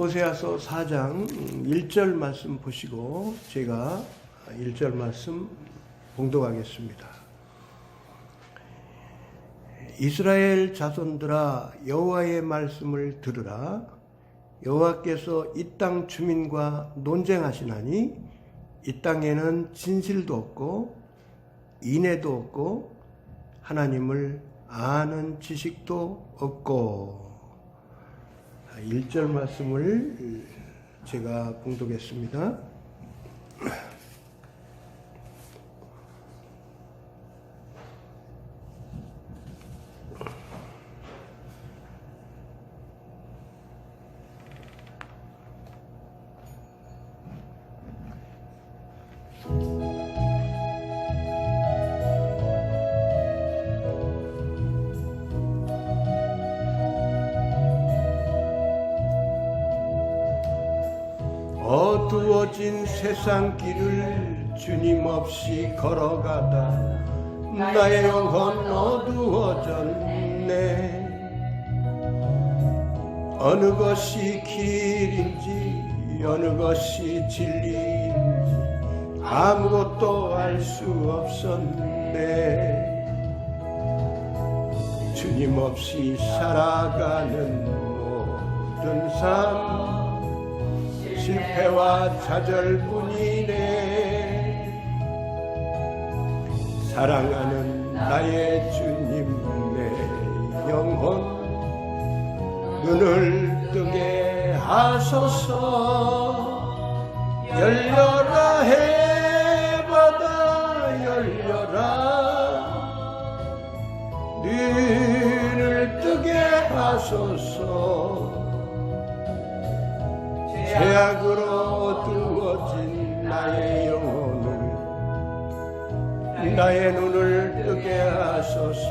호세아서 4장 1절 말씀 보시고 제가 1절 말씀 봉독하겠습니다. 이스라엘 자손들아, 여호와의 말씀을 들으라. 여호와께서 이 땅 주민과 논쟁하시나니 이 땅에는 진실도 없고 인애도 없고 하나님을 아는 지식도 없고. 1절 말씀을 제가 봉독했습니다. 어두워진 세상 길을 주님 없이 걸어가다 나의 영혼 어두워졌네. 어느 것이 길인지 어느 것이 진리인지 아무것도 알 수 없었네. 주님 없이 살아가는 모든 삶 실패와 좌절뿐이네. 사랑하는 나의 주님, 내 영혼 눈을 뜨게 하소서. 열려라 해바다 열려라. 눈을 뜨게 하소서. 죄악으로 어두워진 나의 영혼을 나의 눈을 뜨게 하소서.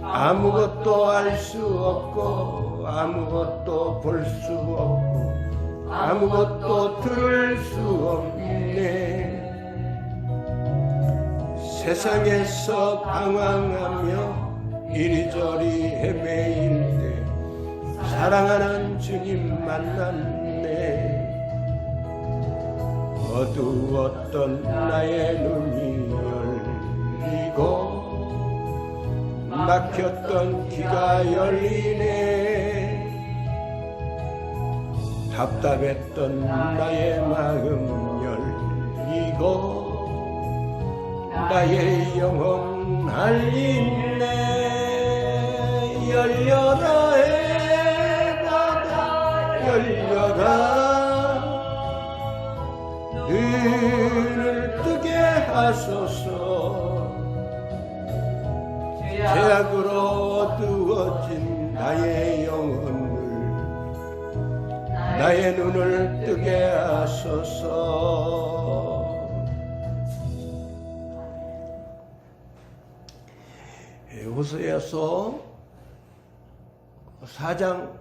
아무것도 알 수 없고 아무것도 볼 수 없고 아무것도 들을 수 없네. 세상에서 방황하며 이리저리 헤매일 때 사랑하는 주님 만났네. 어두웠던 나의 눈이 열리고 막혔던 귀가 열리네. 답답했던 나의 마음 열리고 나의 영혼 알리네. 열려라 열려라. 눈을 뜨게 하소서. 죄악으로 어두워진 나의 영혼을 나의 눈을 뜨게 하소서. 호세아서 4장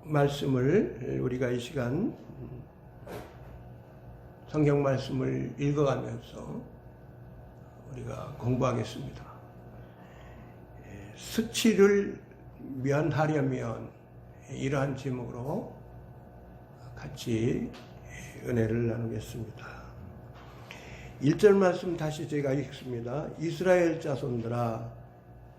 말씀을 우리가 이 시간 성경 말씀을 읽어가면서 우리가 공부하겠습니다. 수치를 면하려면 이러한 제목으로 같이 은혜를 나누겠습니다. 1절 말씀 다시 제가 읽습니다. 이스라엘 자손들아,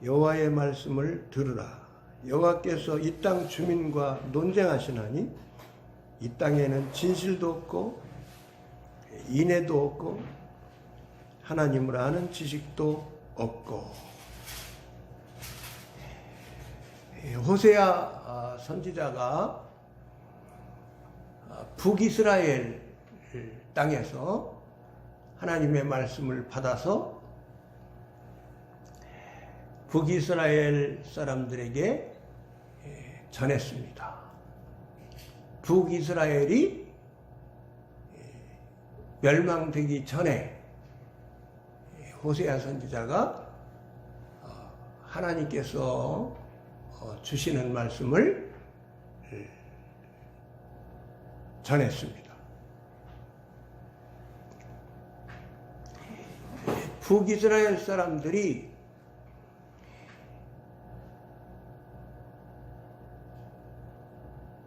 여호와의 말씀을 들으라. 여호와께서 이 땅 주민과 논쟁하시나니 이 땅에는 진실도 없고 인애도 없고 하나님을 아는 지식도 없고. 호세아 선지자가 북이스라엘 땅에서 하나님의 말씀을 받아서 북이스라엘 사람들에게 전했습니다. 북이스라엘이 멸망되기 전에 호세아 선지자가 하나님께서 주시는 말씀을 전했습니다. 북이스라엘 사람들이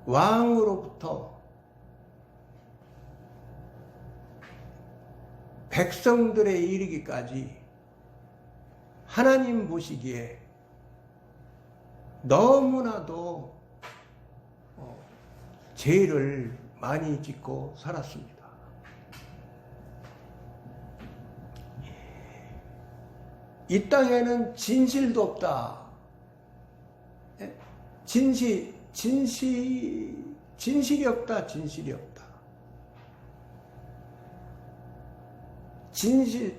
왕으로부터 백성들에 이르기까지 하나님 보시기에 너무나도 죄를 많이 짓고 살았습니다. 이 땅에는 진실도 없다. 진실이 없다. 진실이 없다.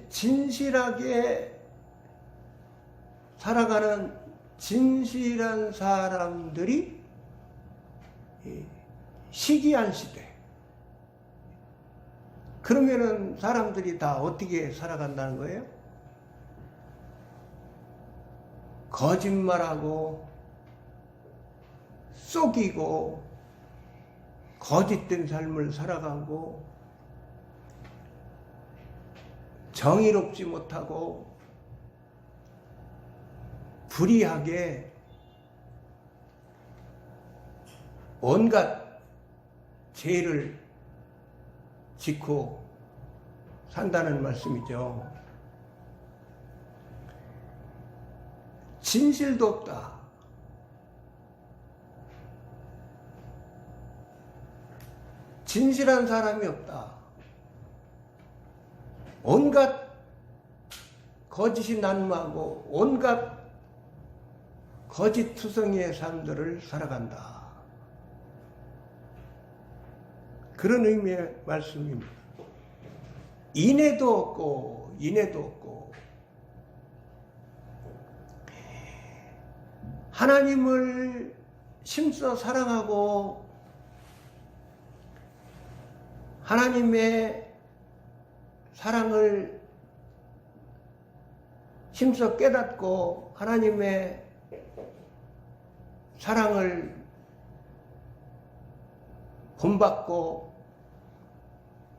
진실하게 살아가는 진실한 사람들이 시기한 시대. 그러면은 사람들이 다 어떻게 살아간다는 거예요? 거짓말하고 속이고 거짓된 삶을 살아가고 정의롭지 못하고 불의하게 온갖 죄를 짓고 산다는 말씀이죠. 진실도 없다. 진실한 사람이 없다. 온갖 거짓이 난무하고 온갖 거짓투성이의 삶들을 살아간다. 그런 의미의 말씀입니다. 인애도 없고 인애도 없고 하나님을 힘써 사랑하고 하나님의 사랑을 힘써 깨닫고 하나님의 사랑을 본받고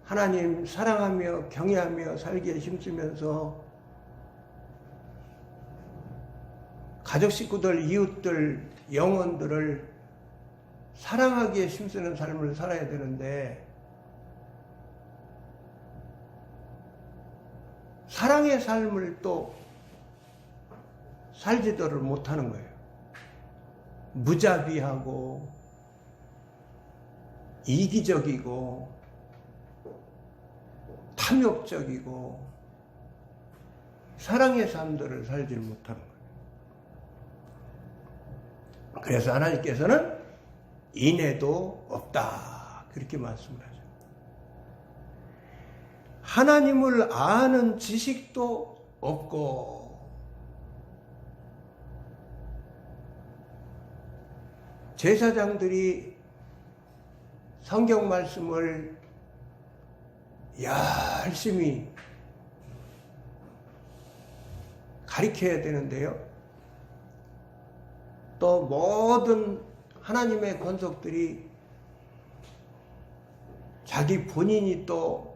하나님 사랑하며 경외하며 살기에 힘쓰면서 가족 식구들, 이웃들, 영혼들을 사랑하기에 힘쓰는 삶을 살아야 되는데 사랑의 삶을 또 살지도를 못하는 거예요. 무자비하고 이기적이고 탐욕적이고 사랑의 삶들을 살지 못하는 거예요. 그래서 하나님께서는 인애도 없다 그렇게 말씀을 하죠. 하나님을 아는 지식도 없고 제사장들이 성경 말씀을 열심히 가르쳐야 되는데요. 또 모든 하나님의 권속들이 자기 본인이 또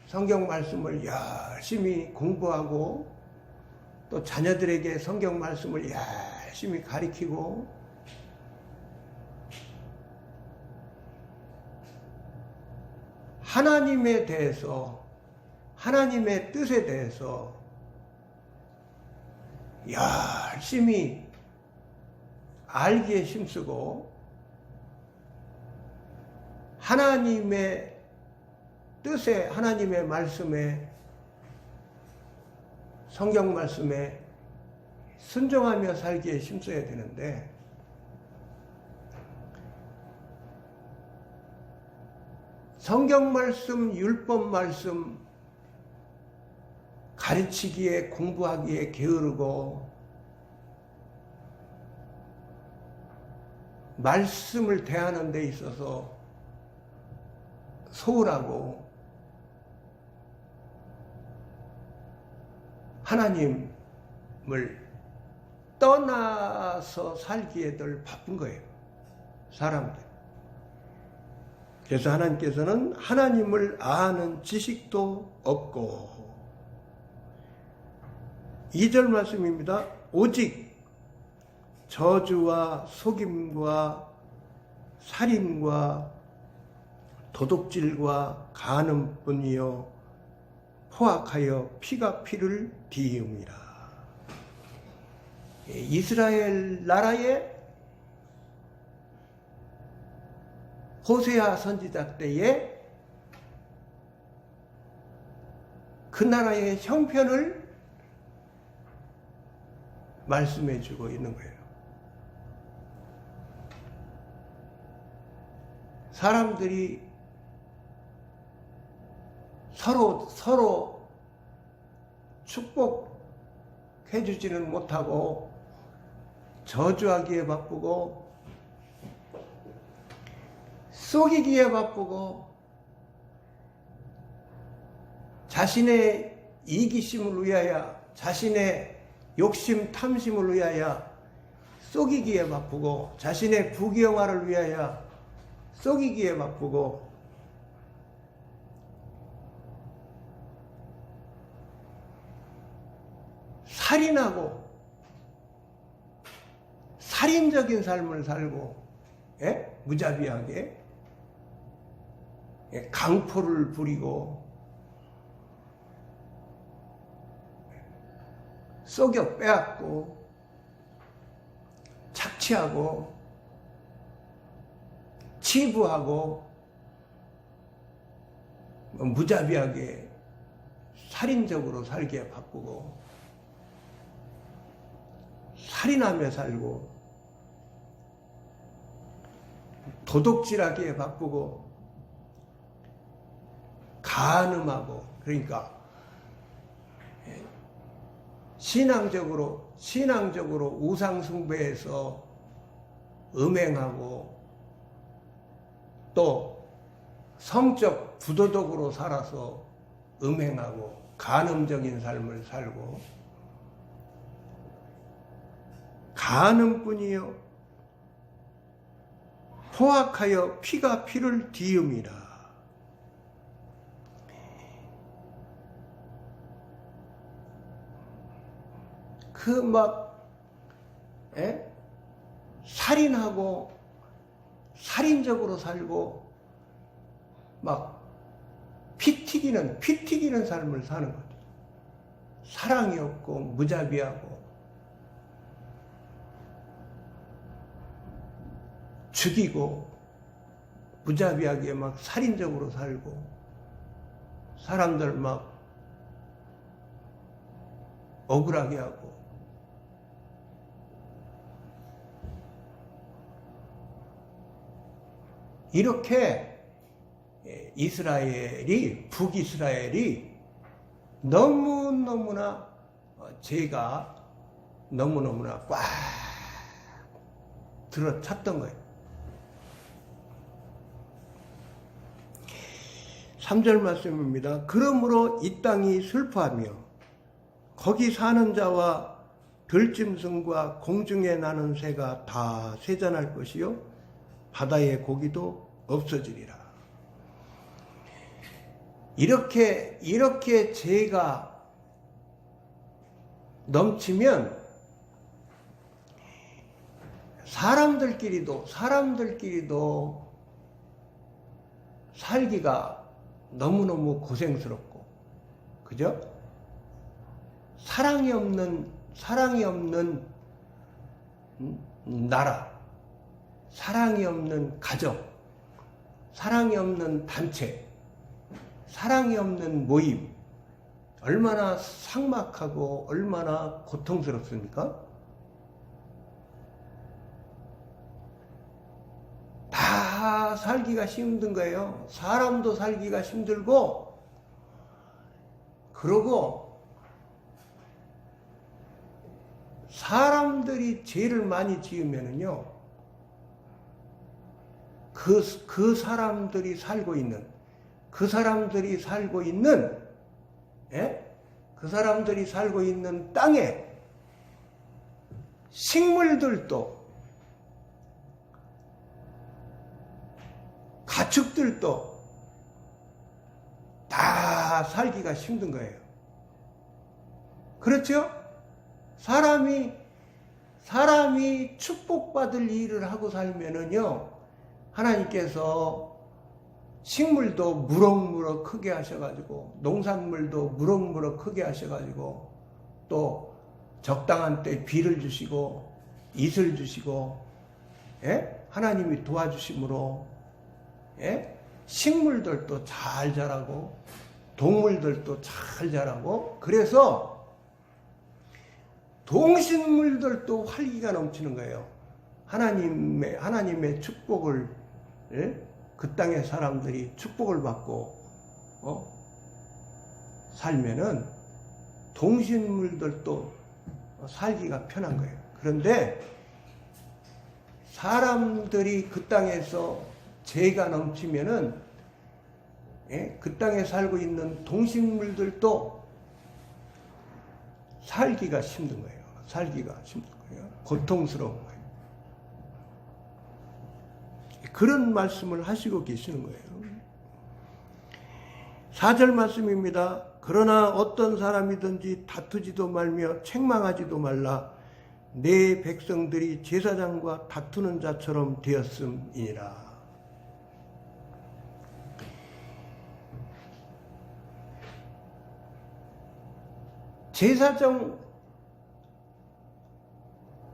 성경 말씀을 열심히 공부하고 또 자녀들에게 성경 말씀을 열심히 가르치고 하나님에 대해서 하나님의 뜻에 대해서 열심히 알기에 힘쓰고 하나님의 뜻에 하나님의 말씀에 성경 말씀에 순종하며 살기에 힘써야 되는데 성경 말씀, 율법 말씀 가르치기에 공부하기에 게으르고 말씀을 대하는 데 있어서 소홀하고 하나님을 떠나서 살기에 늘 바쁜 거예요. 사람들. 그래서 하나님께서는 하나님을 아는 지식도 없고 2절 말씀입니다. 오직 저주와 속임과 살인과 도둑질과 간음뿐이요 포악하여 피가 피를 뒤이음이라. 이스라엘 나라의 호세아 선지자 때에 그 나라의 형편을 말씀해 주고 있는 거예요. 사람들이 서로 축복해 주지는 못하고 저주하기에 바쁘고 속이기에 바쁘고 자신의 이기심을 위하여 자신의 욕심 탐심을 위하여 속이기에 바쁘고 자신의 부귀영화를 위하여 속이기에 바쁘고 살인하고 살인적인 삶을 살고 무자비하게 강포를 부리고 속여 빼앗고 착취하고 치부하고 무자비하게 살인적으로 살기에 바쁘고 살인하며 살고 도둑질하기에 바쁘고 간음하고 그러니까 신앙적으로 우상숭배해서 음행하고 또 성적 부도덕으로 살아서 음행하고 간음적인 삶을 살고 간음뿐이요 포악하여 피가 피를 뒤음이라. 살인하고 살인적으로 살고 막 피 튀기는 삶을 사는 거죠. 사랑이 없고 무자비하고 죽이고 무자비하게 막 살인적으로 살고 사람들 막 억울하게 하고 이렇게 북이스라엘이 너무너무나 죄가 너무너무나 꽉 들어찼던 거예요. 3절 말씀입니다. 그러므로 이 땅이 슬퍼하며 거기 사는 자와 들짐승과 공중에 나는 새가 다 쇠잔할 것이요 바다의 고기도 없어지리라. 이렇게 죄가 넘치면 사람들끼리도 살기가 너무너무 고생스럽고, 그죠? 사랑이 없는 나라, 사랑이 없는 가정, 사랑이 없는 단체, 사랑이 없는 모임, 얼마나 삭막하고 얼마나 고통스럽습니까? 다 살기가 힘든 거예요. 사람도 살기가 힘들고, 그러고 사람들이 죄를 많이 지으면은요, 그 사람들이 살고 있는 땅에 식물들도 가축들도 다 살기가 힘든 거예요. 그렇죠? 사람이 축복받을 일을 하고 살면은요, 하나님께서 식물도 무럭무럭 크게 하셔가지고 농산물도 무럭무럭 크게 하셔가지고 또 적당한 때 비를 주시고 이슬 주시고 하나님이 도와주심으로 식물들도 잘 자라고 동물들도 잘 자라고 그래서 동식물들도 활기가 넘치는 거예요. 하나님의 축복을 그 땅의 사람들이 축복을 받고 살면은 동식물들도 살기가 편한 거예요. 그런데 사람들이 그 땅에서 죄가 넘치면은 그 땅에 살고 있는 동식물들도 살기가 힘든 거예요. 살기가 힘든 거예요. 고통스러운 거예요. 그런 말씀을 하시고 계시는 거예요. 4절 말씀입니다. 그러나 어떤 사람이든지 다투지도 말며 책망하지도 말라. 내 백성들이 제사장과 다투는 자처럼 되었음이니라.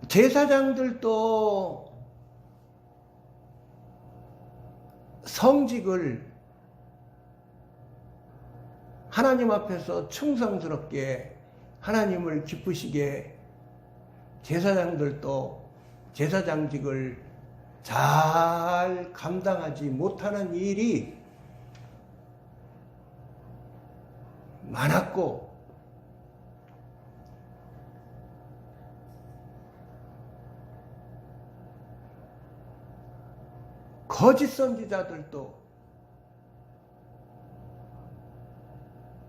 제사장들도 성직을 하나님 앞에서 충성스럽게 하나님을 기쁘시게 제사장들도 제사장직을 잘 감당하지 못하는 일이 많았고 거짓 선지자들도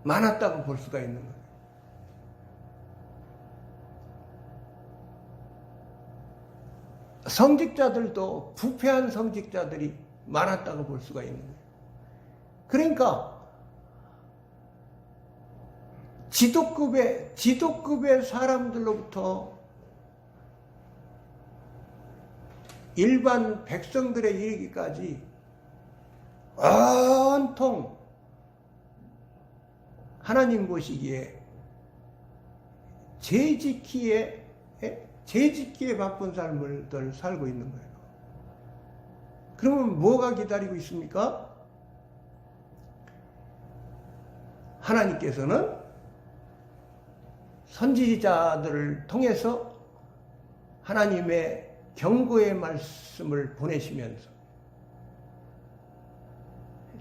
많았다고 볼 수가 있는 거예요. 성직자들도 부패한 성직자들이 많았다고 볼 수가 있는 거예요. 그러니까 지도급의 사람들로부터 일반 백성들에 이르기까지 온통 하나님 보시기에 죄 지키기에 바쁜 삶을 살고 있는 거예요. 그러면 뭐가 기다리고 있습니까? 하나님께서는 선지자들을 통해서 하나님의 경고의 말씀을 보내시면서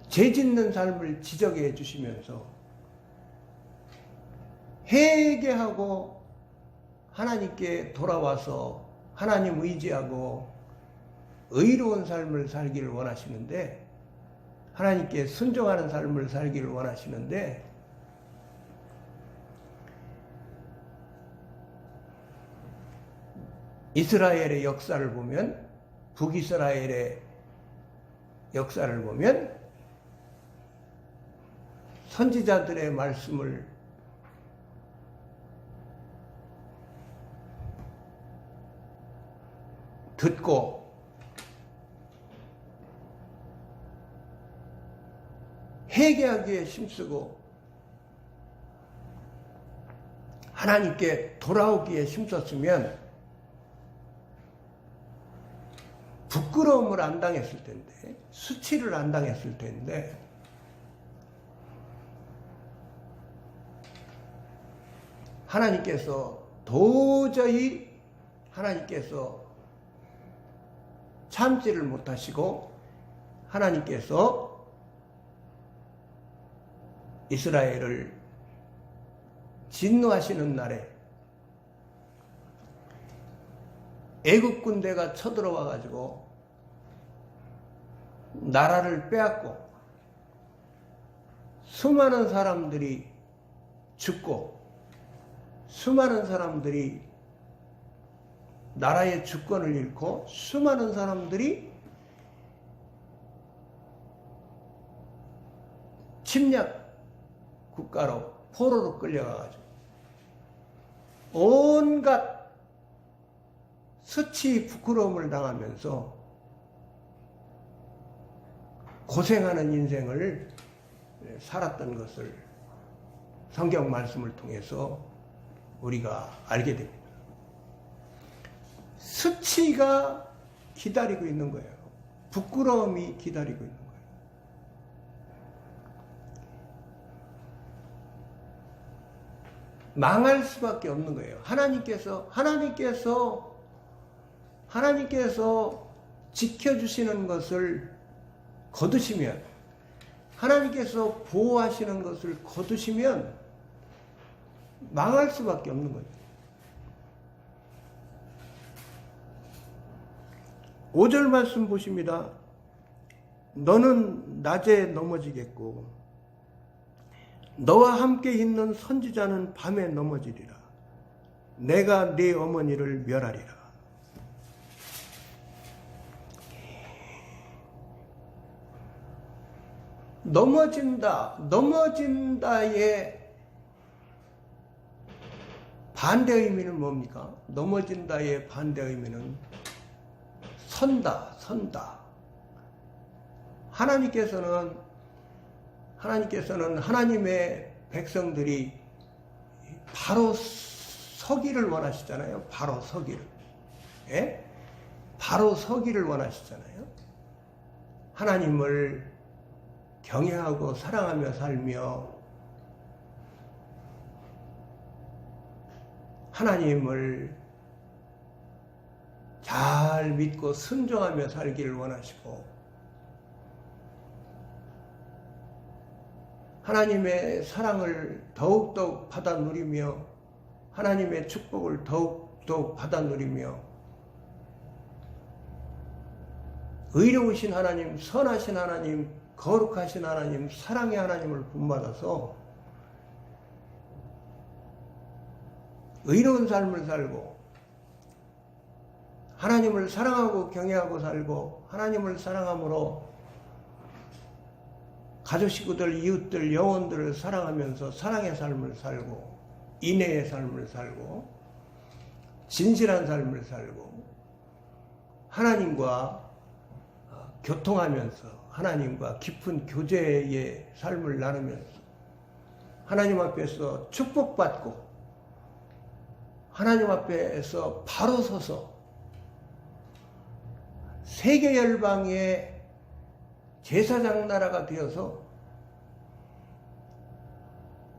죄 짓는 삶을 지적해 주시면서 회개하고 하나님께 돌아와서 하나님 의지하고 의로운 삶을 살기를 원하시는데 하나님께 순종하는 삶을 살기를 원하시는데 이스라엘의 역사를 보면 북이스라엘의 역사를 보면 선지자들의 말씀을 듣고 회개하기에 힘쓰고 하나님께 돌아오기에 힘썼으면 부끄러움을 안 당했을 텐데, 수치를 안 당했을 텐데, 하나님께서 도저히 참지를 못하시고 하나님께서 이스라엘을 진노하시는 날에 애국 군대가 쳐들어와 가지고 나라를 빼앗고 수많은 사람들이 죽고 수많은 사람들이 나라의 주권을 잃고 수많은 사람들이 침략 국가로 포로로 끌려가가지고 온갖 수치 부끄러움을 당하면서 고생하는 인생을 살았던 것을 성경 말씀을 통해서 우리가 알게 됩니다. 수치가 기다리고 있는 거예요. 부끄러움이 기다리고 있는 거예요. 망할 수밖에 없는 거예요. 하나님께서 지켜주시는 것을 거두시면, 하나님께서 보호하시는 것을 거두시면 망할 수밖에 없는 거죠. 5절 말씀 보십니다. 너는 낮에 넘어지겠고 너와 함께 있는 선지자는 밤에 넘어지리라. 내가 네 어머니를 멸하리라. 넘어진다의 반대 의미는 뭡니까? 넘어진다의 반대 의미는 선다. 하나님께서는 하나님의 백성들이 바로 서기를 원하시잖아요. 바로 서기를. 예? 바로 서기를 원하시잖아요. 하나님을 경외하고 사랑하며 살며 하나님을 잘 믿고 순종하며 살기를 원하시고 하나님의 사랑을 더욱더욱 받아 누리며 하나님의 축복을 더욱더욱 받아 누리며 의로우신 하나님, 선하신 하나님, 거룩하신 하나님, 사랑의 하나님을 본받아서 의로운 삶을 살고 하나님을 사랑하고 경외하고 살고 하나님을 사랑함으로 가족 식구들, 이웃들, 영혼들을 사랑하면서 사랑의 삶을 살고 인애의 삶을 살고 진실한 삶을 살고 하나님과 교통하면서 하나님과 깊은 교제의 삶을 나누면서 하나님 앞에서 축복받고 하나님 앞에서 바로 서서 세계 열방의 제사장 나라가 되어서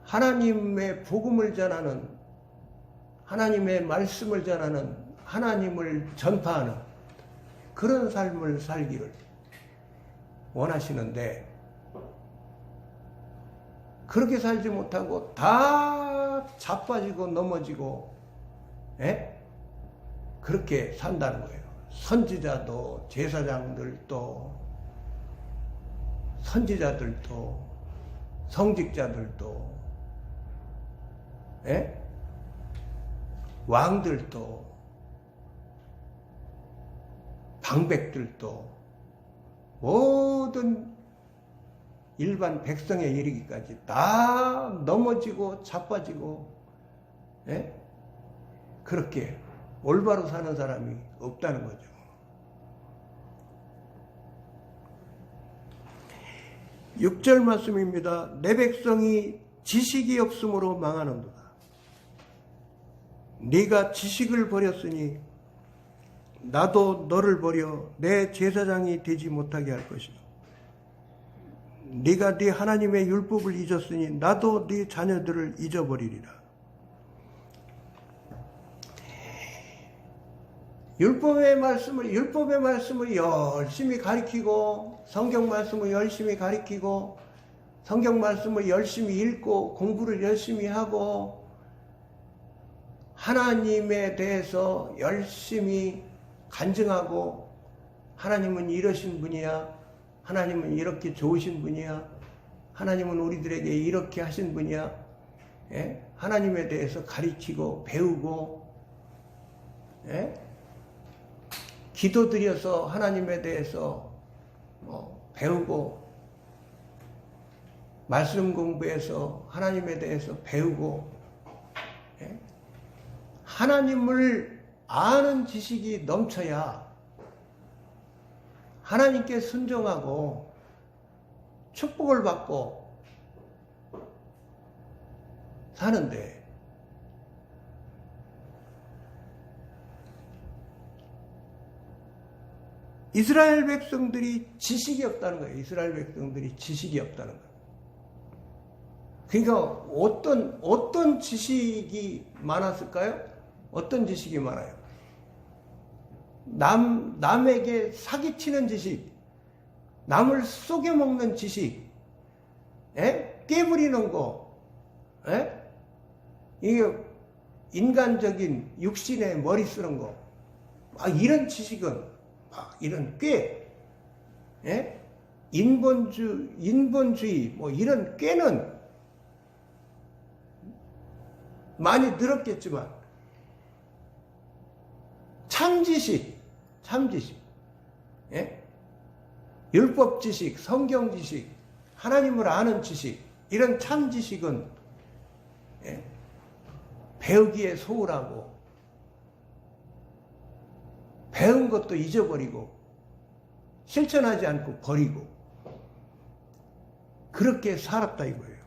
하나님의 복음을 전하는, 하나님의 말씀을 전하는, 하나님을 전파하는 그런 삶을 살기를 원하시는데 그렇게 살지 못하고 다 자빠지고 넘어지고 그렇게 산다는 거예요. 선지자도, 제사장들도, 선지자들도, 성직자들도, 왕들도, 방백들도, 모든 일반 백성에 이르기까지 다 넘어지고 자빠지고 그렇게 올바로 사는 사람이 없다는 거죠. 6절 말씀입니다. 내 백성이 지식이 없으므로 망하는도다. 네가 지식을 버렸으니 나도 너를 버려 내 제사장이 되지 못하게 할 것이다. 네가 네 하나님의 율법을 잊었으니 나도 네 자녀들을 잊어버리리라. 율법의 말씀을 열심히 가르치고 성경 말씀을 열심히 가르치고 성경 말씀을 열심히 읽고 공부를 열심히 하고 하나님에 대해서 열심히 간증하고 하나님은 이러신 분이야, 하나님은 이렇게 좋으신 분이야, 하나님은 우리들에게 이렇게 하신 분이야, 하나님에 대해서 가르치고 배우고 기도드려서 하나님에 대해서 배우고 말씀 공부해서 하나님에 대해서 배우고 하나님을 아는 지식이 넘쳐야 하나님께 순종하고 축복을 받고 사는데 이스라엘 백성들이 지식이 없다는 거예요. 이스라엘 백성들이 지식이 없다는 거예요. 그러니까 어떤 지식이 많았을까요? 어떤 지식이 많아요? 남에게 사기치는 지식, 남을 속여먹는 지식, 깨부리는 거, 이게 인간적인 육신에 머리 쓰는 거, 이런 지식은, 이런 인본주의, 뭐 이런 꾀는 많이 늘었겠지만, 참지식, 율법 지식, 성경 지식, 하나님을 아는 지식, 이런 참지식은 배우기에 소홀하고 배운 것도 잊어버리고 실천하지 않고 버리고 그렇게 살았다 이거예요.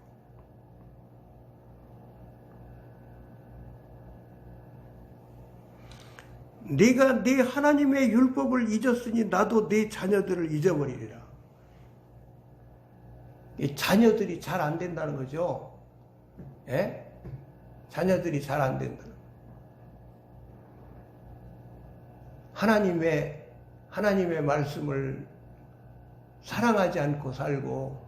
네가 네 하나님의 율법을 잊었으니 나도 네 자녀들을 잊어버리리라. 자녀들이 잘 안 된다는 거죠. 자녀들이 잘 안 된다. 하나님의 말씀을 사랑하지 않고 살고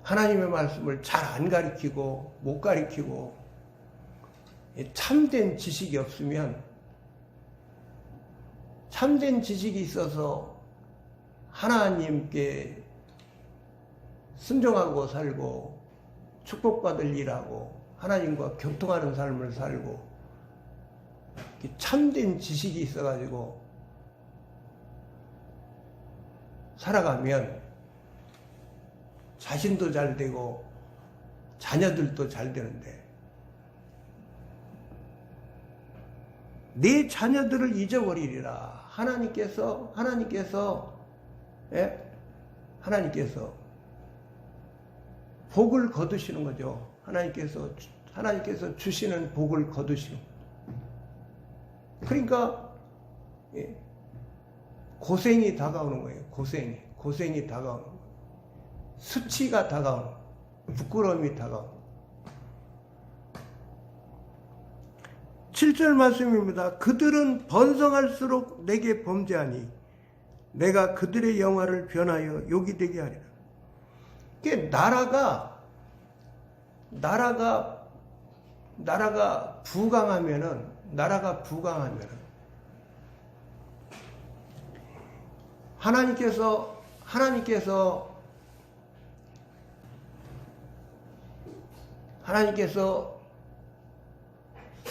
하나님의 말씀을 잘 안 가르치고 못 가르치고 참된 지식이 없으면 참된 지식이 있어서 하나님께 순종하고 살고 축복받을 일하고 하나님과 교통하는 삶을 살고 참된 지식이 있어가지고 살아가면 자신도 잘 되고 자녀들도 잘 되는데 네 자녀들을 잊어버리리라. 하나님께서 복을 거두시는 거죠. 하나님께서 주시는 복을 거두시는. 그러니까 고생이 다가오는 거예요. 고생이 다가오는 거예요. 수치가 다가오는 거예요. 부끄러움이 다가오는 거예요. 7절 말씀입니다. 그들은 번성할수록 내게 범죄하니 내가 그들의 영화를 변하여 욕이 되게 하리라. 이게 나라가 부강하면은 하나님께서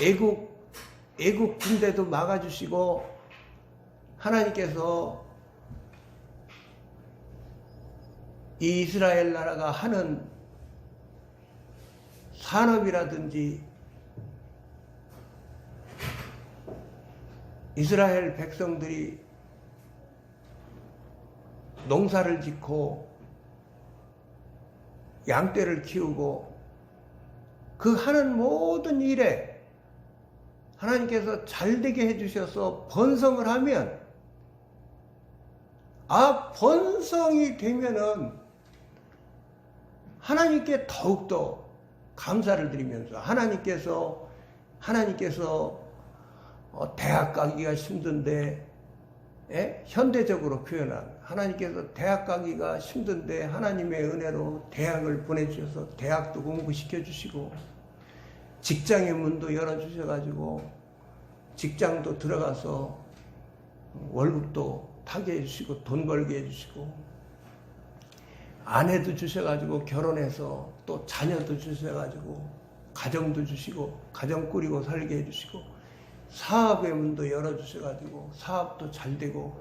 애국 군대도 막아주시고 하나님께서 이 이스라엘 나라가 하는 산업이라든지 이스라엘 백성들이 농사를 짓고 양떼를 키우고 그 하는 모든 일에 하나님께서 잘되게 해주셔서 번성을 하면 번성이 되면은 하나님께 더욱더 감사를 드리면서 하나님께서 대학 가기가 힘든데 현대적으로 표현한 하나님께서 대학 가기가 힘든데 하나님의 은혜로 대학을 보내주셔서 대학도 공부시켜 주시고 직장의 문도 열어주셔가지고 직장도 들어가서 월급도 타게 해주시고 돈 벌게 해주시고 아내도 주셔가지고 결혼해서 또 자녀도 주셔가지고 가정도 주시고 가정 꾸리고 살게 해주시고 사업의 문도 열어주셔가지고 사업도 잘 되고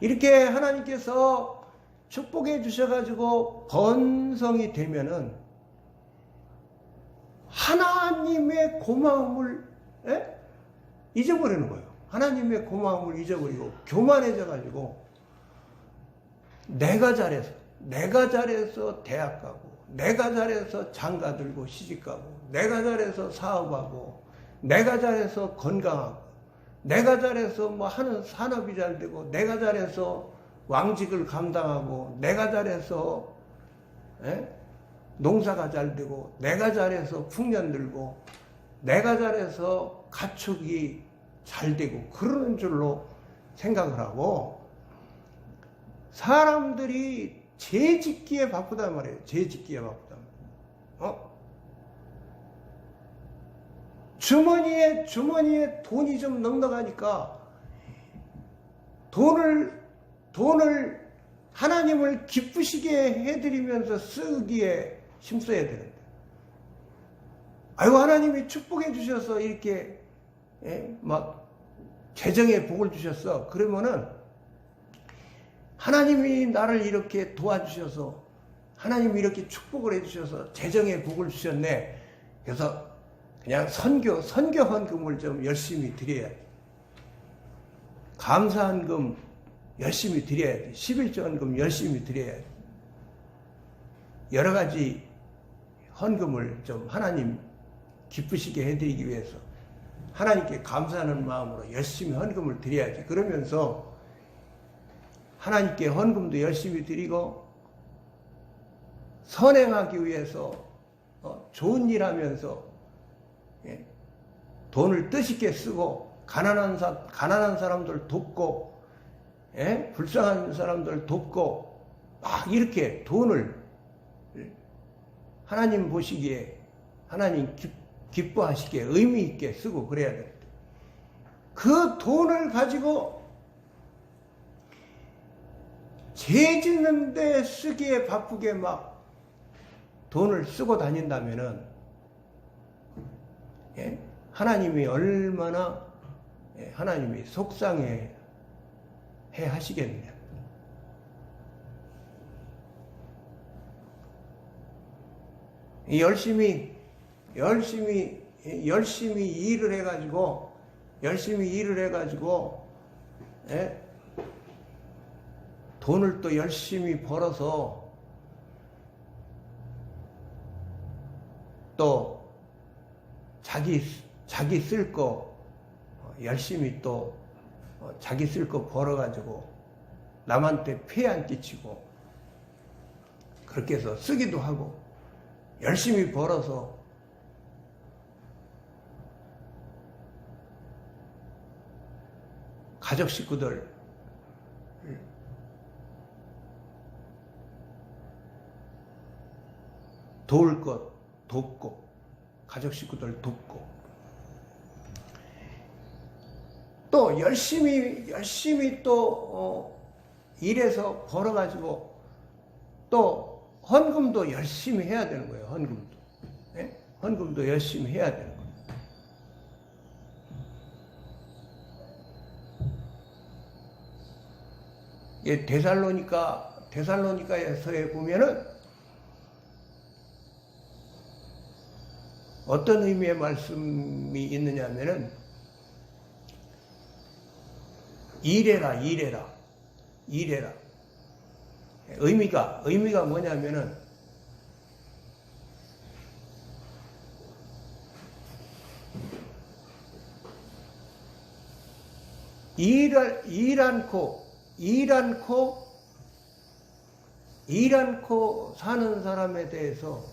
이렇게 하나님께서 축복해 주셔가지고 번성이 되면은 하나님의 고마움을 잊어버리는 거예요. 하나님의 고마움을 잊어버리고 교만해져가지고 내가 잘해서 대학 가고, 내가 잘해서 장가 들고 시집 가고, 내가 잘해서 사업하고, 내가 잘해서 건강하고, 내가 잘해서 뭐 하는 산업이 잘 되고, 내가 잘해서 왕직을 감당하고, 내가 잘해서 농사가 잘 되고, 내가 잘해서 풍년 들고, 내가 잘해서 가축이 잘 되고, 그러는 줄로 생각을 하고, 사람들이 죄 짓기에 바쁘단 말이에요. 죄 짓기에 바쁘단 말이에요. 주머니에 돈이 좀 넉넉하니까 돈을 하나님을 기쁘시게 해드리면서 쓰기에 힘써야 되는데, 아이고 하나님이 축복해 주셔서 이렇게 막 재정에 복을 주셨어. 그러면은 하나님이 나를 이렇게 도와주셔서, 하나님이 이렇게 축복을 해주셔서 재정에 복을 주셨네. 그래서 그냥 선교 헌금을 좀 열심히 드려야 돼. 감사헌금 열심히 드려야 돼. 11조 헌금 열심히 드려야 돼. 여러 가지 헌금을 좀 하나님 기쁘시게 해드리기 위해서 하나님께 감사하는 마음으로 열심히 헌금을 드려야지. 그러면서 하나님께 헌금도 열심히 드리고, 선행하기 위해서 좋은 일 하면서 돈을 뜻있게 쓰고, 가난한 사람들 돕고, 불쌍한 사람들 돕고, 막 이렇게 돈을 하나님 보시기에, 하나님 기뻐하시기에 의미 있게 쓰고 그래야 됩니다. 그 돈을 가지고 죄 짓는데 쓰기에 바쁘게 막 돈을 쓰고 다닌다면은 하나님이 얼마나 하나님이 속상해 하시겠느냐. 열심히 일을 해가지고 돈을 또 열심히 벌어서 또 자기 쓸 거 열심히 또 자기 쓸 거 벌어가지고 남한테 폐 안 끼치고, 그렇게 해서 쓰기도 하고 열심히 벌어서 가족 식구들 도울 것 돕고, 가족 식구들 돕고, 또 열심히 또 일해서 벌어가지고 또 헌금도 열심히 해야 되는 거예요. 헌금도 열심히 해야 되는 거예요. 이 데살로니가에서에 보면은 어떤 의미의 말씀이 있느냐 하면은, 일해라. 의미가 뭐냐면은, 일 않고 사는 사람에 대해서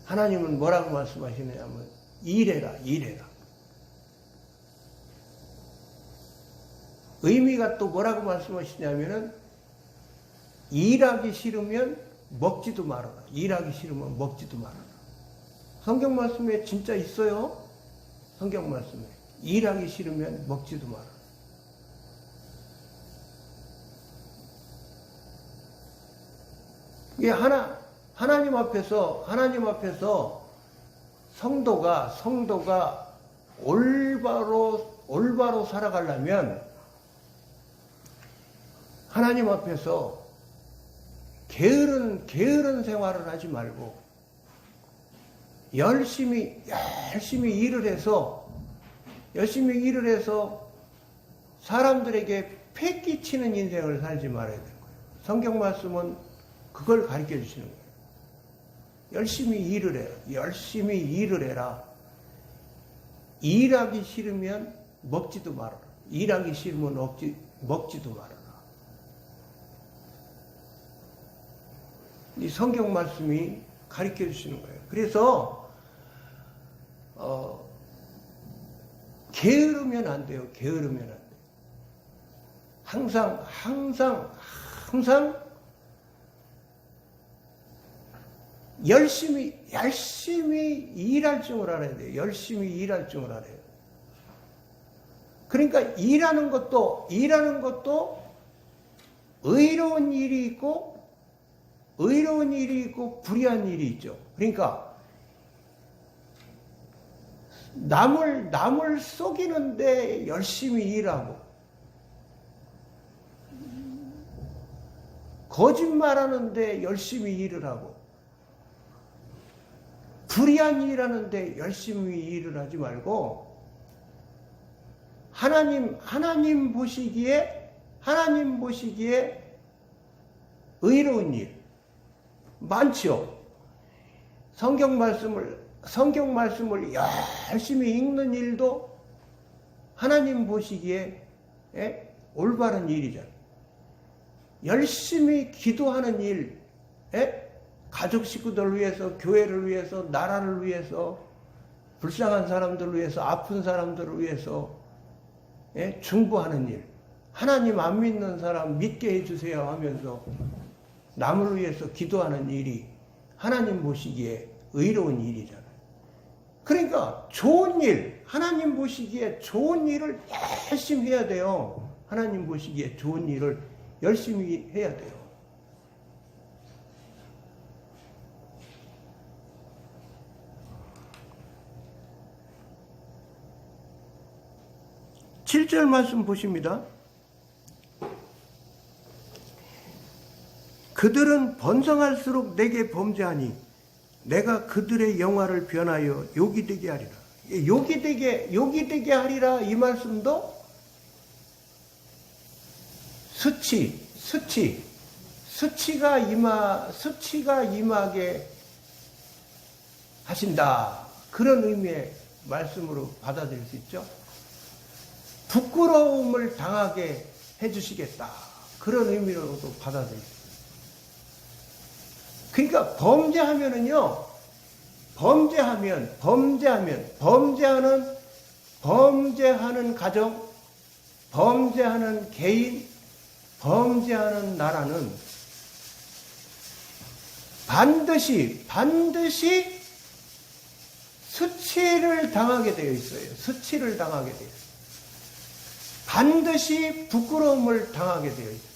하나님은 뭐라고 말씀하시느냐면, 일해라. 의미가 또 뭐라고 말씀하시냐면은, 일하기 싫으면 먹지도 말아라. 성경 말씀에 진짜 있어요. 성경 말씀에 일하기 싫으면 먹지도 마라. 이게 하나님 앞에서 성도가 올바로 살아가려면 하나님 앞에서 게으른 생활을 하지 말고 열심히 일을 해서 사람들에게 패기치는 인생을 살지 말아야 되는 거예요. 성경 말씀은 그걸 가르쳐 주시는 거예요. 열심히 일을 해라. 열심히 일을 해라. 일하기 싫으면 먹지도 말아라. 일하기 싫으면 먹지도 말아라. 이 성경 말씀이 가르쳐 주시는 거예요. 그래서 게으르면 안 돼요. 게으르면 안 돼요. 항상 열심히 일할 줄 알아야 돼요. 열심히 일할 줄 알아야 돼요. 그러니까 일하는 것도 의로운 일이 있고 불의한 일이 있죠. 그러니까 남을 속이는데 열심히 일하고 거짓말하는데 열심히 일을 하고 불의한 일하는데 열심히 일을 하지 말고 하나님 보시기에 의로운 일 많죠. 성경 말씀을 열심히 읽는 일도 하나님 보시기에 올바른 일이잖아요. 열심히 기도하는 일, 가족 식구들을 위해서, 교회를 위해서, 나라를 위해서, 불쌍한 사람들을 위해서, 아픈 사람들을 위해서 중보하는 일, 하나님 안 믿는 사람 믿게 해주세요 하면서 남을 위해서 기도하는 일이 하나님 보시기에 의로운 일이잖아요. 그러니까 좋은 일, 하나님 보시기에 좋은 일을 열심히 해야 돼요. 하나님 보시기에 좋은 일을 열심히 해야 돼요. 칠 절 말씀 보십니다. 그들은 번성할수록 내게 범죄하니 내가 그들의 영화를 변하여 욕이 되게 하리라. 욕이 되게 하리라 이 말씀도 수치가 임하게 하신다. 그런 의미의 말씀으로 받아들일 수 있죠. 부끄러움을 당하게 해주시겠다. 그런 의미로도 받아들일 수 있어요. 그러니까 범죄하는 가정, 범죄하는 개인, 범죄하는 나라는 반드시 수치를 당하게 되어 있어요. 수치를 당하게 되어 있어요. 반드시 부끄러움을 당하게 되어 있어요.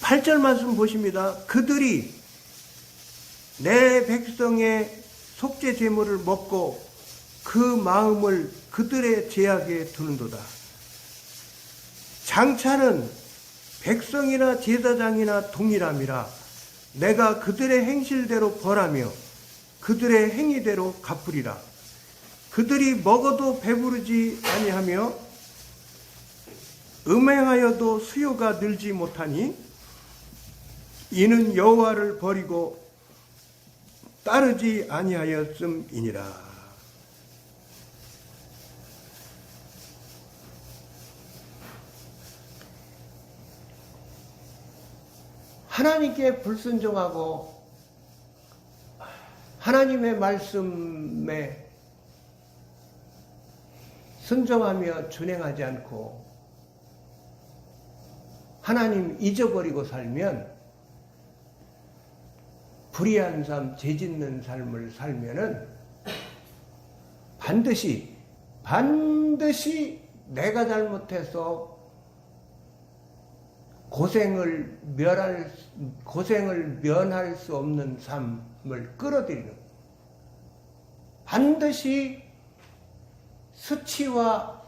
팔 절 말씀 보십니다. 그들이 내 백성의 속죄 제물을 먹고 그 마음을 그들의 죄악에 두는도다. 장차는 백성이나 제사장이나 동일함이라 내가 그들의 행실대로 벌하며 그들의 행위대로 갚으리라. 그들이 먹어도 배부르지 아니하며 음행하여도 수요가 늘지 못하니 이는 여호와를 버리고 따르지 아니하였음이니라. 하나님께 불순종하고 하나님의 말씀에 순종하며 준행하지 않고 하나님 잊어버리고 살면 불의한 삶, 죄짓는 삶을 살면은 반드시 내가 잘못해서 고생을 면할 수 없는 삶을 끌어들이는, 반드시 수치와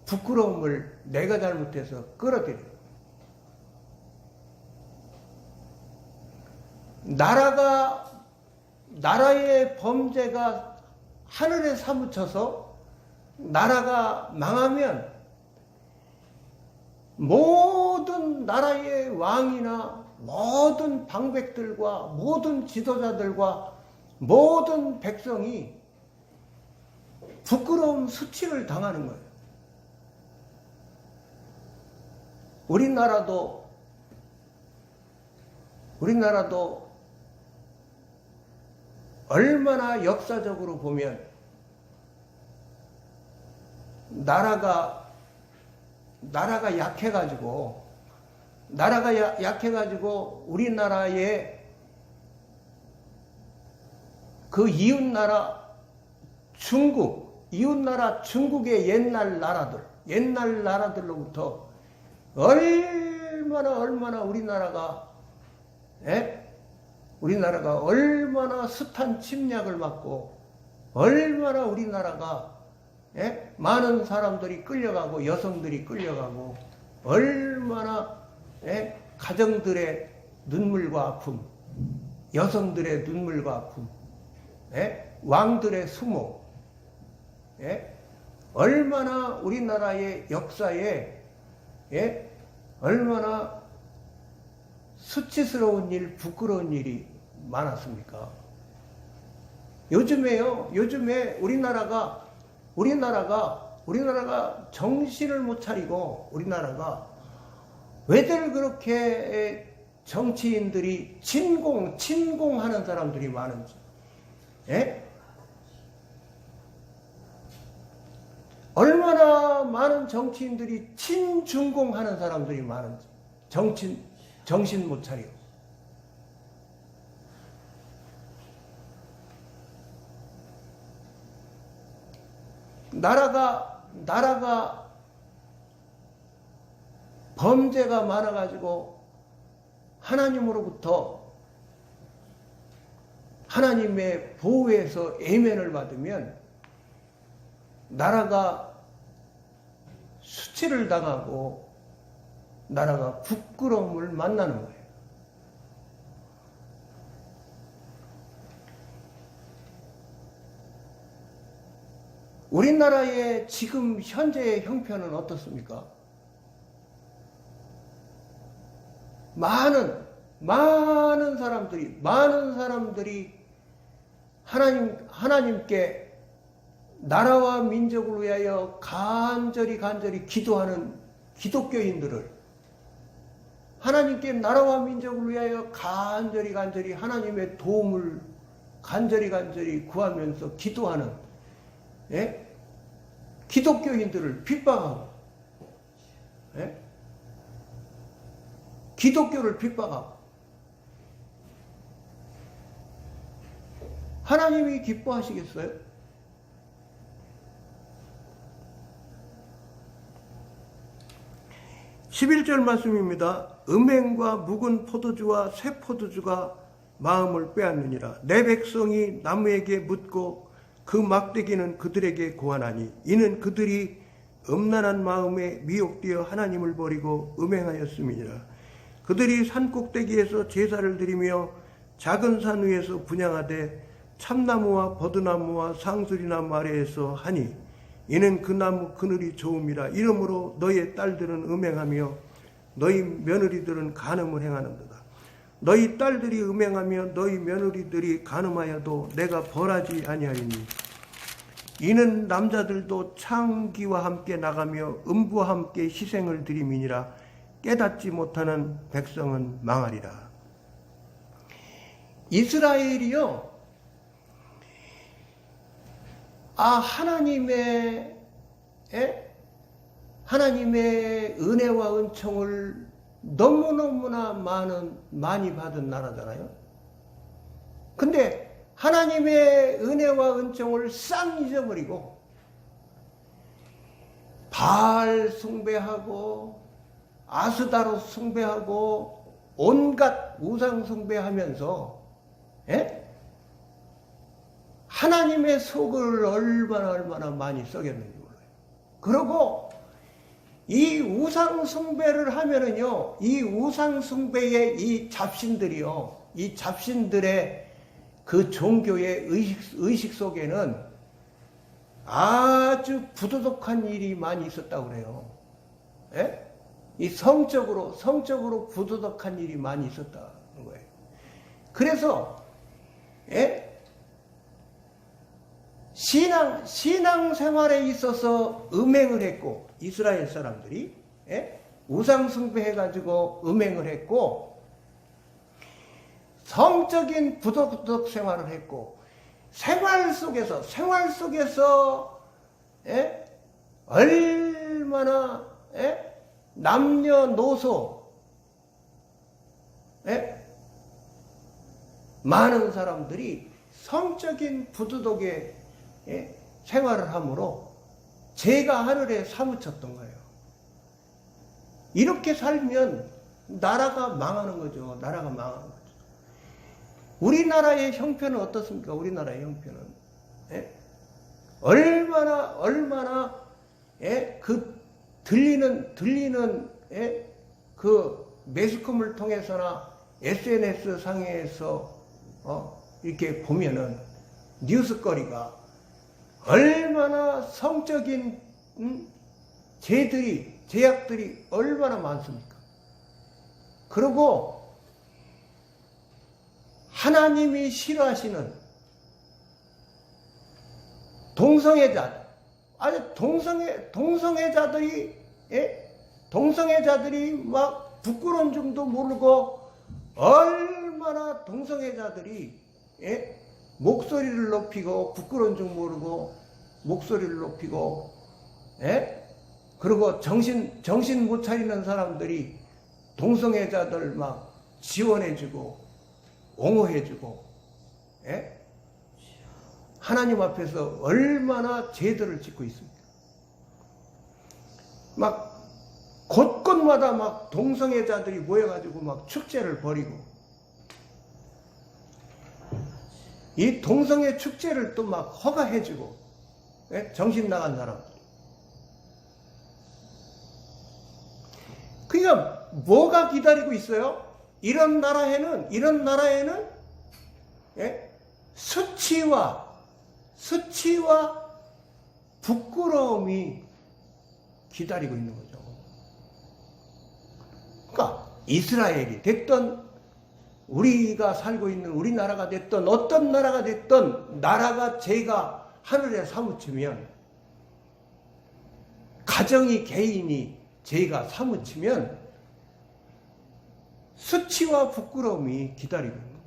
부끄러움을 내가 잘못해서 끌어들이는, 나라의 범죄가 하늘에 사무쳐서 나라가 망하면 모든 나라의 왕이나 모든 방백들과 모든 지도자들과 모든 백성이 부끄러운 수치를 당하는 거예요. 우리나라도 얼마나 역사적으로 보면 나라가 약해가지고 우리나라의 그 이웃나라 중국의 옛날 나라들로부터 얼마나 우리나라가 얼마나 숱한 침략을 받고 얼마나 우리나라가 많은 사람들이 끌려가고 여성들이 끌려가고 얼마나 가정들의 눈물과 아픔, 여성들의 눈물과 아픔, 왕들의 수모, 얼마나 우리나라의 역사에 얼마나 수치스러운 일, 부끄러운 일이 많았습니까? 요즘에 우리나라가 정신을 못 차리고 우리나라가 왜들 그렇게 정치인들이 친공하는 사람들이 많은지, 얼마나 많은 정치인들이 친중공하는 사람들이 많은지 정신 못 차리고. 나라가 범죄가 많아가지고 하나님으로부터 하나님의 보호에서 예면을 받으면 나라가 수치를 당하고 나라가 부끄러움을 만나는 거예요. 우리나라의 지금 현재의 형편은 어떻습니까? 많은 사람들이 하나님께 나라와 민족을 위하여 간절히 기도하는 기독교인들을 하나님께 나라와 민족을 위하여 간절히 하나님의 도움을 간절히 구하면서 기도하는 기독교인들을 핍박하고 기독교를 핍박하고 하나님이 기뻐하시겠어요? (11절) 말씀입니다. 음행과 묵은 포도주와 새 포도주가 마음을 빼앗느니라. 내 백성이 나무에게 묻고 그 막대기는 그들에게 고하나니 이는 그들이 음란한 마음에 미혹되어 하나님을 버리고 음행하였음이니라. 그들이 산꼭대기에서 제사를 드리며 작은 산 위에서 분향하되 참나무와 버드나무와 상수리나무 아래에서 하니 이는 그 나무 그늘이 좋음이라. 이러므로 너희 딸들은 음행하며 너희 며느리들은 간음을 행하는도다. 너희 딸들이 음행하며 너희 며느리들이 간음하여도 내가 벌하지 아니하리니 이는 남자들도 창기와 함께 나가며 음부와 함께 희생을 드림이니라. 깨닫지 못하는 백성은 망하리라. 이스라엘이요, 하나님의 은혜와 은총을 너무너무나 많이 받은 나라잖아요. 근데 하나님의 은혜와 은총을 싹 잊어버리고 바알 숭배하고 아스다롯 숭배하고 온갖 우상 숭배하면서 하나님의 속을 얼마나 많이 썩였는지 몰라요. 그리고 이 우상 숭배를 하면은요, 이 우상 숭배의 이 잡신들이요, 이 잡신들의 그 종교의 의식 속에는 아주 부도덕한 일이 많이 있었다고 그래요. 예? 이 성적으로 부도덕한 일이 많이 있었다는 거예요. 그래서 예? 신앙 생활에 있어서 음행을 했고, 이스라엘 사람들이 예? 우상 숭배해가지고 음행을 했고, 성적인 부도덕 생활을 했고, 생활 속에서 예? 얼마나 예? 남녀노소 예? 많은 사람들이 성적인 부도덕의 예? 생활을 함으로 죄가 하늘에 사무쳤던 거예요. 이렇게 살면 나라가 망하는 거죠. 나라가 망하는 거죠. 우리나라의 형편은 어떻습니까? 우리나라의 형편은 예? 얼마나 예? 그 들리는 예? 그 매스컴을 통해서나 SNS 상에서 이렇게 보면은 뉴스거리가 얼마나 성적인 제약들이 얼마나 많습니까? 그리고 하나님이 싫어하시는 동성애자들이 막 부끄러운 줄도 모르고 얼마나 동성애자들이 예? 목소리를 높이고 부끄러운 줄 모르고 목소리를 높이고 예? 그리고 정신 못 차리는 사람들이 동성애자들 막 지원해주고 옹호해주고 예? 하나님 앞에서 얼마나 죄들을 짓고 있습니까? 막 곳곳마다 막 동성애자들이 모여가지고 막 축제를 벌이고, 이 동성애 축제를 또 막 허가해주고 예? 정신 나간 사람. 그러니까 뭐가 기다리고 있어요? 이런 나라에는 예? 수치와 부끄러움이 기다리고 있는 거죠. 그러니까 이스라엘이 됐던 우리가 살고 있는 우리나라가 됐던 어떤 나라가 됐던 나라가 죄가 하늘에 사무치면, 가정이 개인이 죄가 사무치면 수치와 부끄러움이 기다리고 있는 거예요.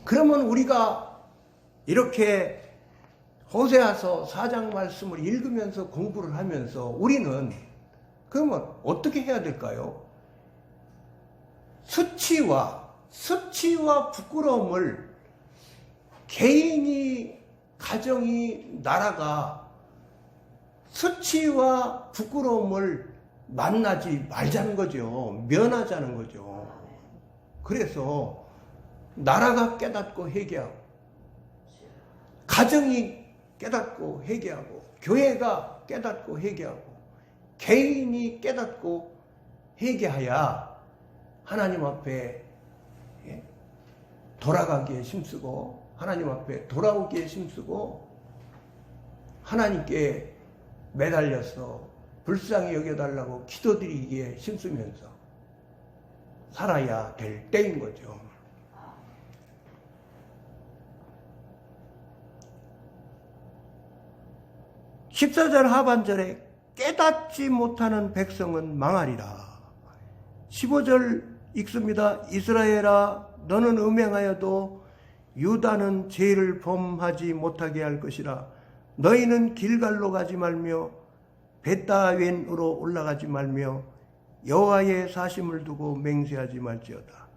그러면 우리가 이렇게 호세아서 4장 말씀을 읽으면서 공부를 하면서 우리는 그러면 어떻게 해야 될까요? 수치와 부끄러움을 개인이, 가정이, 나라가 수치와 부끄러움을 만나지 말자는 거죠. 면하자는 거죠. 그래서 나라가 깨닫고 회개하고, 가정이 깨닫고 회개하고, 교회가 깨닫고 회개하고, 개인이 깨닫고 회개하야 하나님 앞에 돌아가기에 힘쓰고, 하나님 앞에 돌아오기에 힘쓰고, 하나님께 매달려서 불쌍히 여겨달라고 기도드리기에 힘쓰면서 살아야 될 때인 거죠. (14절) 하반절에 깨닫지 못하는 백성은 망하리라. (15절) 읽습니다. 이스라엘아, 너는 음행하여도 유다는 죄를 범하지 못하게 할 것이라. 너희는 길갈로 가지 말며 벳다웬으로 올라가지 말며 여호와의 사심을 두고 맹세하지 말지어다.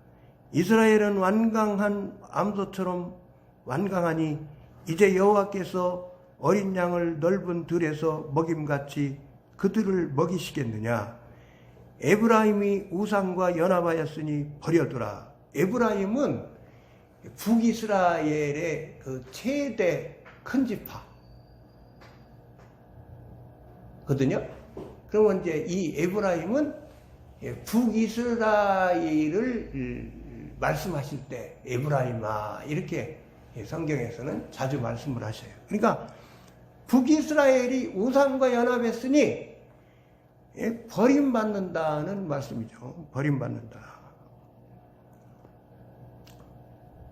이스라엘은 완강한 암소처럼 완강하니 이제 여호와께서 어린 양을 넓은 들에서 먹임같이 그들을 먹이시겠느냐. 에브라임이 우상과 연합하였으니 버려두라. 에브라임은 북이스라엘의 그 최대 큰 지파 거든요. 그러면 이제 이 에브라임은 북이스라엘을 말씀하실 때 에브라임아 이렇게 성경에서는 자주 말씀을 하셔요. 그러니까 북이스라엘이 우상과 연합했으니 버림받는다는 말씀이죠. 버림받는다.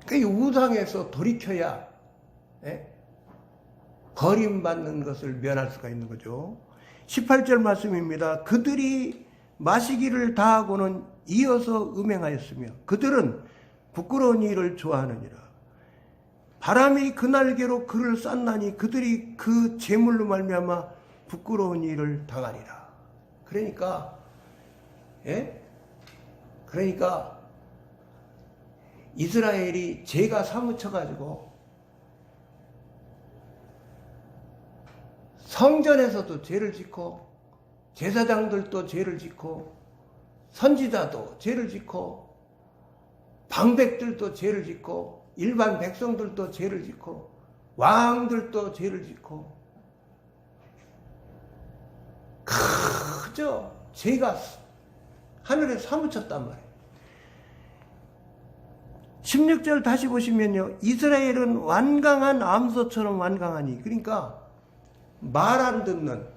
그러니까 우상에서 돌이켜야 버림받는 것을 면할 수가 있는 거죠. 18절 말씀입니다. 그들이 마시기를 다하고는 이어서 음행하였으며 그들은 부끄러운 일을 좋아하느니라. 바람이 그 날개로 그를 쌌나니 그들이 그 재물로 말미암아 부끄러운 일을 당하리라. 그러니까 이스라엘이 죄가 사무쳐가지고 성전에서도 죄를 짓고 제사장들도 죄를 짓고 선지자도 죄를 짓고 방백들도 죄를 짓고 일반 백성들도 죄를 짓고 왕들도 죄를 짓고 그저 죄가 하늘에 사무쳤단 말이에요. 16절 다시 보시면요. 이스라엘은 완강한 암소처럼 완강하니, 그러니까 말 안 듣는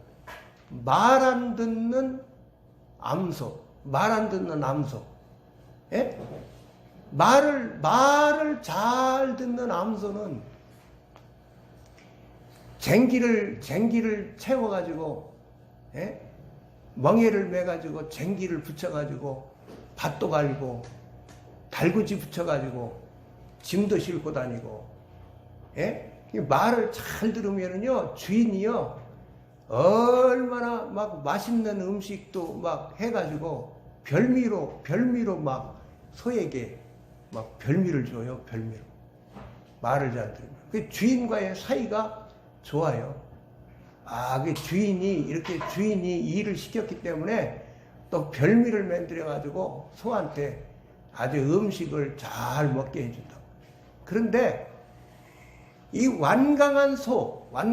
암소, 말 안 듣는 암소. 예? 말을 잘 듣는 암소는 쟁기를 채워가지고, 멍에를 매가지고 쟁기를 붙여가지고 밭도 갈고 달구지 붙여가지고 짐도 싣고 다니고, 말을 잘 들으면은요, 주인이요, 얼마나 막 맛있는 음식도 막 해가지고 별미로 막 소에게 막 별미를 줘요, 별미로. 말을 잘 들으면. 그 주인과의 사이가 좋아요. 그 주인이 일을 시켰기 때문에 또 별미를 만들어가지고 소한테 아주 음식을 잘 먹게 해준다. 그런데 이 완강한 소, 말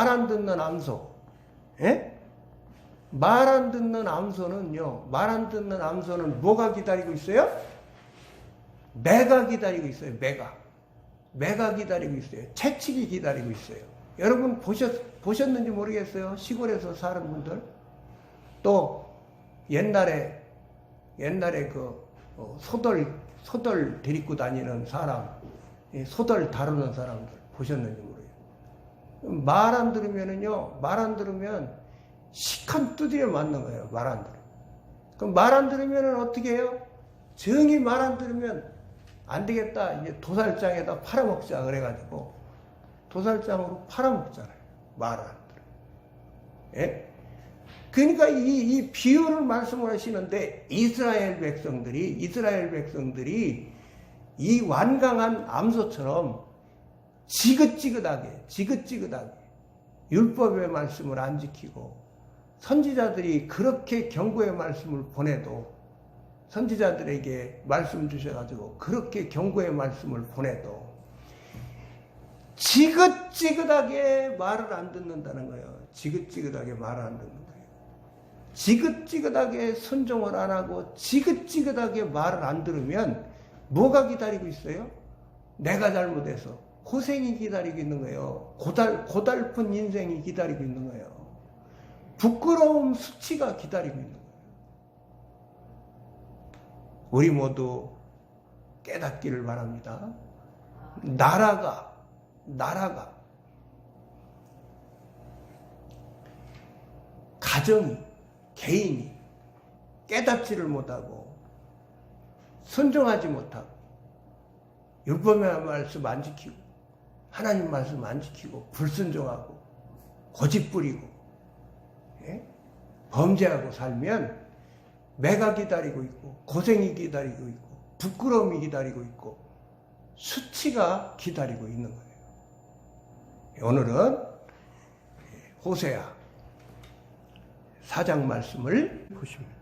안 듣는 암소, 말 안 듣는 암소는 뭐가 기다리고 있어요? 매가 기다리고 있어요, 매가 기다리고 있어요. 채찍이 기다리고 있어요. 여러분 보셨는지 모르겠어요. 시골에서 사는 분들. 또 옛날에 그 소들 데리고 다니는 사람, 소들 다루는 사람들 보셨는지 모르겠어요. 말 안 들으면 시큰 두드려 맞는 거예요. 말 안 들으면. 그럼 말 안 들으면 어떻게 해요? 정이 말 안 들으면 안 되겠다. 이제 도살장에다 팔아먹자 그래가지고 도살장으로 팔아먹잖아요. 말 안 들으면. 그러니까 이 비유를 말씀을 하시는데 이스라엘 백성들이 이 완강한 암소처럼 지긋지긋하게 율법의 말씀을 안 지키고, 선지자들이 그렇게 경고의 말씀을 보내도, 선지자들에게 말씀 주셔가지고 그렇게 경고의 말씀을 보내도 지긋지긋하게 말을 안 듣는다는 거예요. 지긋지긋하게 말을 안 듣는 거예요. 지긋지긋하게 순종을 안 하고 지긋지긋하게 말을 안 들으면 뭐가 기다리고 있어요? 내가 잘못해서 고생이 기다리고 있는 거예요. 고달픈 인생이 기다리고 있는 거예요. 부끄러움 수치가 기다리고 있는 거예요. 우리 모두 깨닫기를 바랍니다. 나라가 가정이, 개인이 깨닫지를 못하고 순종하지 못하고 율법의 말씀 안 지키고 하나님 말씀 안 지키고 불순종하고 고집부리고 범죄하고 살면 매가 기다리고 있고 고생이 기다리고 있고 부끄러움이 기다리고 있고 수치가 기다리고 있는 거예요. 오늘은 호세아 4장 말씀을 보십니다.